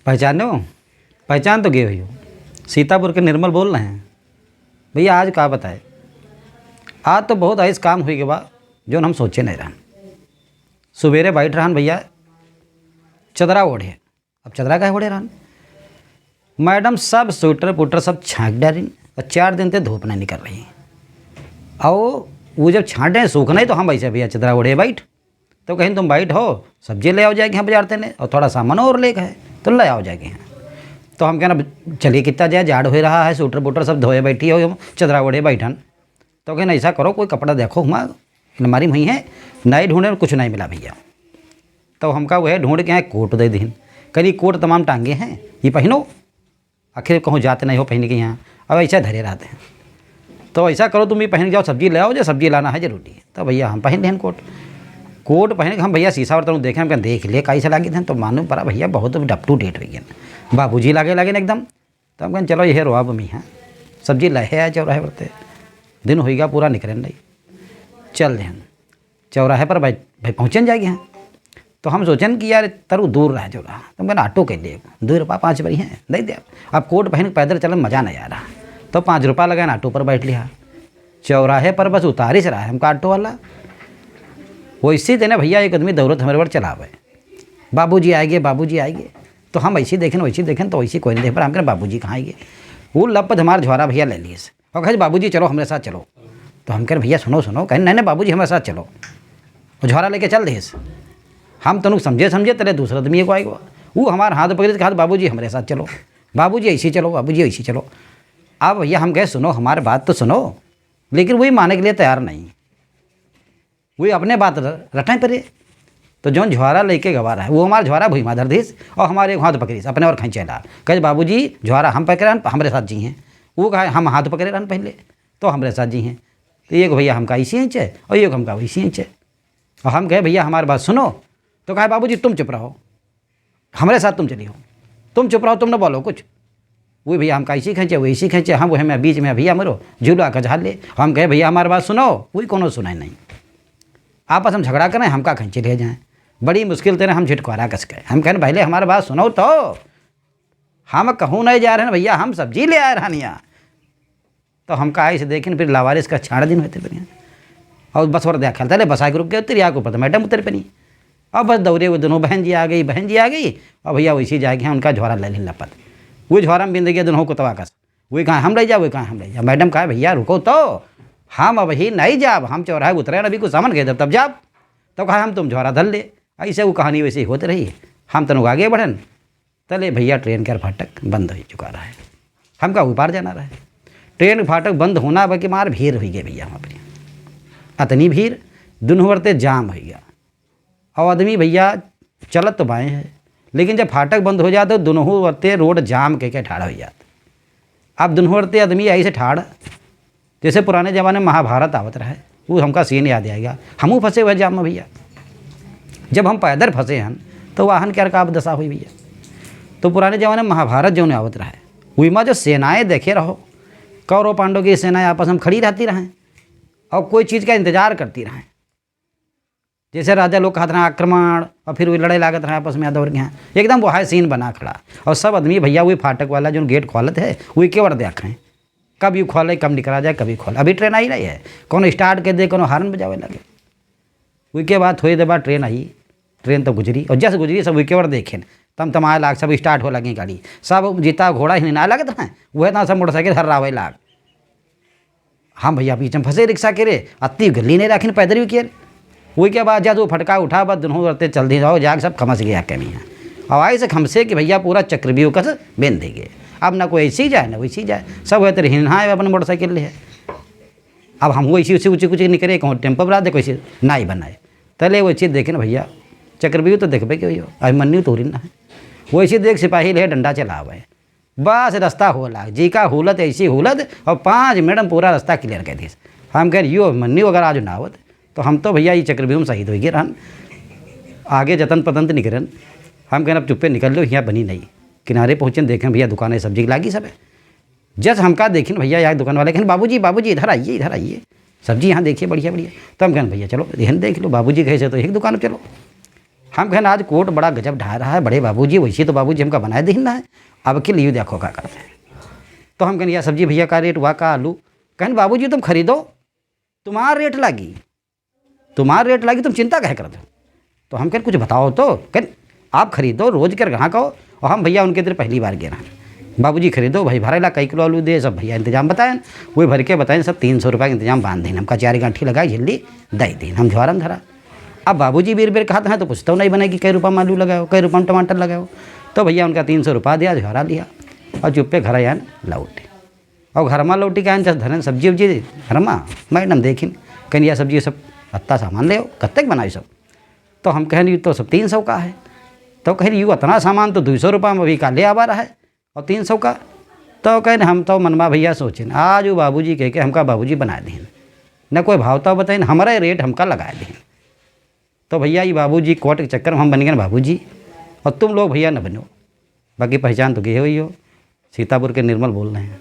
पहचाने हो? पहचान तो गए हुई हो। सीतापुर के निर्मल बोल रहे हैं भैया। आज का बताए, आज तो बहुत आइस काम हुई के बाद जो हम सोचे नहीं रहन। सवेरे बैठ रहन भैया, चदरा ओढ़े। अब चदरा का ओढ़े रहन, मैडम सब स्वेटर पुटर सब छाँक डाली और 4 दिन से धूप नहीं निकल रही। और वो जब छाँटे सूखना ही तो हम ऐसे भैया चदरा ओढ़े बैठ, तो कहीं तुम बैठ हो, सब्जी ले आओ जाएगी हम बाजार ने, और थोड़ा सामान और ले गए तो ले आओ जाएगी। तो हम कहना चलिए कितना जाए, जाड़ हो रहा है, स्वेटर पुटर सब धोए बैठी हो, चदरा ओढ़े बैठन। तो कहना ऐसा करो कोई कपड़ा देखो, हम अलमारी में ही है, नहीं ढूंढे कुछ नहीं मिला भैया। तो हमका वह ढूंढ के कोट दे दिन, कहीं कोट तमाम टांगे हैं, ये पहनो, आखिर कहूँ जाते नहीं हो पहन के यहाँ, अब ऐसा धरे रहते हैं। तो ऐसा करो तुम ये पहन के जाओ, सब्जी ले आओ, जो सब्जी लाना है जरूरी है। तो भैया हम पहन लें कोट पहन के हम भैया शीशा और देखें, हम क्या देख ले कैसे लागे थे। तो मालूम पड़ा भैया बहुत अप टू डेट हो गया, बाबूजी लागे ना एकदम। तो हम कहें चलो ये रो अब मी हाँ सब्जी लहे आए चौराहे पर, दिन हो गया पूरा निकले नहीं, चल रहे हैं चौराहे पर भाई पहुँचन जाएगी। हाँ तो हम सोचें कि यार तरु दूर रहा चौराहा, तो मैंने ऑटो के लिए 2 रुपया 5 बड़ी हैं नहीं दे। अब कोट पहन के पैदल चलन मज़ा नहीं आ रहा, तो 5 रुपया लगाए ऑटो पर बैठ लिया। चौराहे पर बस उतार ही रहा है हमका ऑटो वाला। वो इसी देने भैया एक आदमी दौड़त हमारे पर चलावे, बाबूजी आएंगे बाबूजी आएंगे। तो हम ऐसी देखें वैसी देखें, तो वैसी कोई नहीं देख पर हम कहें बाबूजी कहाँ आएंगे। वो लपत हमारे झोरा भैया ले लिए और कहे बाबूजी चलो हमारे साथ चलो। तो हम कहें भैया सुनो सुनो, कहें नहीं बाबूजी हमारे साथ चलो, वो झोरा लेके चल देस। हम तनु समझे तेरे दूसरा आदमी को आएगा, वो हमारे हाथ पकड़े कहा बाबूजी हमारे साथ चलो, बाबूजी ऐसी चलो, बाबूजी ऐसी चलो। अब भैया हम कहे सुनो हमारी बात तो सुनो, लेकिन वही मानने के लिए तैयार नहीं, वही अपने बात रटें परे। तो जो झोरा लेके गवा रहा है वो हमारा झोरा भुई माधर दीस और हमारे हाथ पकड़ीस अपने और खींचेला, कहे बाबूजी झोरा हम पकड़े हमारे साथ जी हैं। वो कहा हम हाथ पकड़े रहन पहले तो हमारे साथ जी हैं। तो एक भैया हमका इसी इंच है और एक हमका वैसी इंच है। और हम कहे भैया हमारी बात सुनो, तो कहा बाबूजी तुम चुप रहो, हमारे साथ तुम चली हो, तुम चुप रहो, तुम न बोलो कुछ। वो भैया हमका इसी खींचे वो इसी खींचे, हम वह में बीच में भैया मरो झूला का झाल ले। हम कहे भैया हमारी बात सुनो, वही कोनो सुनाए नहीं, आपस हम झगड़ा करें हमका खींचे ले जाएँ। बड़ी मुश्किल तेरे हम झिटकारा कस गए। हम कहें पहले हमारी बात सुनो, तो हम कहूँ नहीं जा रहे हैं भैया, हम सब्जी ले आए रहन यहाँ। तो हम कहा ऐसे देखें फिर लावारिस का छाड़ दिन होते बढ़िया, और बस और देखा था बसा के रुक गए उतर को पता मैडम उतर पे नहीं। अब बस दौड़े वो दोनों बहन जी आ गई, बहन जी आ गई और भैया वैसी जाके उनका झोरा ले लें लपत, वो झोरा में बिंद गया दोनों को तवा कस। वही कहाँ हम ले जाओ, वही कहाँ हम ले जाओ। मैडम कहा भैया रुको, तो हम अब ही नहीं जाब, हम चौराहे उतरे अभी कुछ सामान गए तब जाब। तो कहा हम तुम झोरा धल ले, ऐसे वो कहानी वैसे ही होती रही। हम तनु आगे बढ़न तले भैया ट्रेन का फाटक बंद हो चुका रहा है, हमका ऊपर जाना रहा है। ट्रेन फाटक बंद होना बाकी मार भीड़ हुई गई भैया, वहाँ पर अतनी भीड़ दोनों वर्ते जाम हो गया। और आदमी भैया चलत तो बाएँ है, लेकिन जब फाटक बंद हो जाते तो दोनों वर्ते रोड जाम के ठाड़ हो जाते। अब दोनों वर्ते आदमी ऐसे ठाड़ जैसे पुराने ज़माने में महाभारत आवत रहा है, वो हमका सीन याद आएगा। हमू फंसे हुए जाम में भैया, जब हम पैदल फंसे हैं तो वाहन क्या रकाब दशा हुई भैया। तो पुराने ज़माने में महाभारत जो आवत रहा है, वही में जो सेनाएँ देखे रहो, कौरव पांडव की सेनाएँ आपस में खड़ी रहती रहें और कोई चीज़ का इंतजार करती रहें। जैसे राजा लोग कहते रहे आक्रमण, और फिर वही लड़ाई लागत रहे आपस में यादव के यहाँ, एकदम वो हाई सीन बना खड़ा। और सब आदमी भैया वही फाटक वाला जो गेट खोलत है वही केवल देखें, कब यू खोले कब निकला जाए कभी खोले। अभी ट्रेन आई रही है, कोनो स्टार्ट के दे कोनो हारन बजावे लगे। वही के बाद थोड़ी देर बाद ट्रेन आई, ट्रेन तो गुजरी और जैसे गुजरी सब विकेवर देखें तम तमाए लाग, सब स्टार्ट हो लगी गाड़ी, सब जीता घोड़ा ही ना लागत रहे, वह ना सब मोटरसाइकिल हर रावे लाग। हम भैया बीच में फंसे रिक्शा के रे, अति गली नहीं रखी पैदल भी किए। वही के बाद जब वो फटका उठा बस दोनों रहते चल दी जाओ जाग सब खमस गया कमी है। और आई से खमसे कि भैया पूरा चक्रव्यूह कस बेन देंगे। अब ना कोई ऐसी जाए ना वैसी जाए, सब है तेरे हिन्हा अपने मोटरसाइकिल ले है। अब हम वैसी उसी ऊँची कुछ निकले कहूँ टेम्पो बना दे कोई ना ही बनाए, तले वो चीज़ देखे ना भैया चक्रव्यूह तो देखबे कि हो अभिमन्यु तो ना है। वैसे देख सिपाही ले डंडा चलावे, बस रास्ता होला जी का हुलत ऐसी हुलत और 5 मिनट में पूरा रास्ता क्लियर कर दी। हम कह यो अभिमन्यु अगर आज ना आवत तो हम तो भैया ये चक्रव्यूह में शहीद हो गए रहन, आगे जतन पतंत निकरन। हम कहना अब चुप्पे निकल लो, यहाँ बनी नहीं। किनारे पहुँचन देखें भैया दुकानें सब्जी लागी सब है। जस हमका देखें भैया यहाँ दुकान वाले कहन बाबूजी बाबूजी इधर आइए सब्जी यहाँ देखिए बढ़िया बढ़िया। तो हम कहन भैया चलो यहन देख लो, बाबूजी कहे से तो एक दुकान चलो। हम कहन आज कोट बड़ा गजब ढा रहा है बड़े बाबूजी, वैसे तो बाबूजी हमका बनाए दे ना है, अब के लिए देखो क्या करते हैं। तो हम कहन यह सब्जी भैया का रेट, हुआ का आलू, कहन बाबूजी तुम खरीदो, तुम्हारा रेट लागी, तुम्हारा रेट लागी, तुम चिंता कहे करते हो। तो हम कहन कुछ बताओ तो, कहन आप खरीदो, रोज कर ग्राहक हो। और हम भैया उनके इधर पहली बार गए ना, बाबूजी खरीदो भाई, भरेला कई किलो आलू दे, सब भैया इंतजाम बताएं, वही भर के बताएं, सब 300 रुपये का इंतजाम बांध दें, हमका 4 गांठी लगाई झिल्ली दे दें, हम झोरम धरा। अब बाबूजी बेर बेर कहते हैं तो पूछता नहीं बने कि कई रुपये में आलू लगाओ, कई रुपये में टमाटर लगाओ। तो भैया उनका 300 रुपया दिया, झोरा लिया और चुप्पे घर आया लौटे। और घर में लौटी का धरन सब्जी उब्जी घर में, मैडम देखिन कहीं यह सब्जी सब अत्ता सामान ले आओ, कत्ते बनाई सब। तो हम कहन तो सब 300 का है। तो कह यूँ इतना सामान तो 200 रुपये में अभी का ले आवा रहा है और 300 का। तो कहन हम तो मनवा भैया सोचें आज वो बाबूजी कह के हमका बाबूजी बना दें, न कोई भाव तो बताए, हमारा रेट हमका लगा दें। तो भैया ये बाबूजी कोर्ट के चक्कर में हम बन गए बाबूजी, और तुम लोग भैया न बनो। बाकी पहचान तो गए हुई हो, सीतापुर के निर्मल बोल रहे हैं।